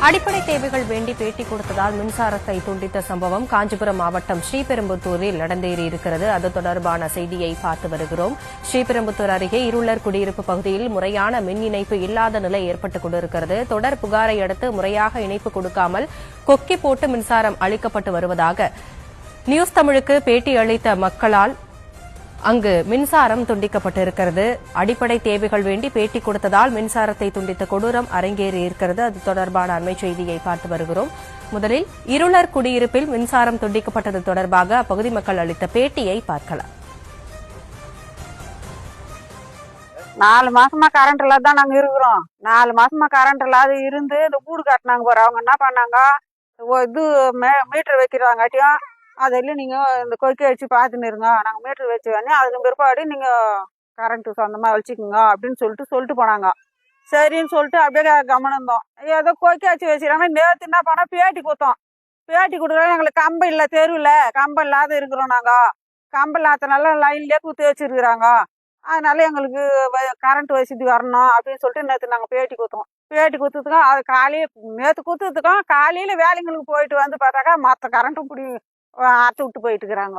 அடிப்படை தேவைகள் வேண்டி பேட்டி கொடுத்ததால் மின்சாரத்தை துண்டித்த சம்பவம் காஞ்சிபுரம் மாவட்டம் ஸ்ரீபெரும்புத்தூரில் நடந்தேறியிருக்கிறது. அது தொடர்பான செய்தியை பார்த்து வருகிறோம். ஸ்ரீபெரும்புத்தூர் அருகே இருளர் குடியிருப்பு பகுதியில் முறையான மின் இணைப்பு இல்லாத நிலை ஏற்பட்டுக் கொண்டிருக்கிறது. தொடர் புகாரை அடுத்து முறையாக இணைப்பு கொடுக்காமல் கொக்கி போட்டு மின்சாரம் அளிக்கப்பட்டு வருவதாக நியூஸ் தமிழுக்கு பேட்டி அளித்த மக்களால் அங்கு மின்சாரம் துண்டிக்கப்பட்டிருக்கிறது. அடிப்படை தேவைகள் வேண்டி பேட்டி கொடுத்ததால் மின்சாரத்தை துண்டித்த கொடூரம் அரங்கேறியிருக்கிறது. அது தொடர்பான அண்மை செய்தியை பார்த்து வருகிறோம். முதலில் இருளர் குடியிருப்பில் மின்சாரம் துண்டிக்கப்பட்டது தொடர்பாக அப்பகுதி மக்கள் அளித்த பேட்டியை பார்க்கலாம். 4 மாசமா கரண்ட் இல்லாத தான் நாங்க இருக்கிறோம். 4 மாசமா கரண்ட் இல்லாத இருந்து இந்த கூடு காட்டினாங்க பாரு. அவங்க என்ன பண்ணாங்க, இது மீட்டர் வைக்கிறாங்காட்டியும் அதில் நீங்கள் இந்த கொக்கி வச்சு பார்த்துன்னு இருங்க, நாங்கள் மீட்டர் வச்சு வேணே அதுக்கு பிற்பாடு நீங்கள் கரண்ட்டு சொந்தமாக வச்சுக்கோங்க அப்படின்னு சொல்லிட்டு போனாங்க. சரின்னு சொல்லிட்டு அப்படியே கவனிந்தோம். ஏதோ கொக்கி வச்சு வச்சுக்கிறாங்க. நேற்று என்ன பண்ணோம், பேட்டி கொடுத்தோம். பேட்டி கொடுக்குறோம். எங்களுக்கு கம்பம் இல்லை, தெருவில் கம்பம் இல்லாத இருக்கிறோம். நாங்கள் கம்பம் இல்லாதனால லைன்லேயே குத்தி வச்சுருக்குறாங்க. அதனால எங்களுக்கு கரண்ட் வசதி வரணும் அப்படின்னு சொல்லிட்டு நேற்று நாங்கள் பேட்டி கொடுத்தோம். பேட்டி கொடுத்ததுக்கும் அது நேற்று கொடுத்ததுக்கும் காலையில் வேலைங்களுக்கு போயிட்டு வந்து பார்த்தாக்கா மற்ற கரண்ட்டும் அறுத்து விட்டு போயிட்டு இருக்கிறாங்க.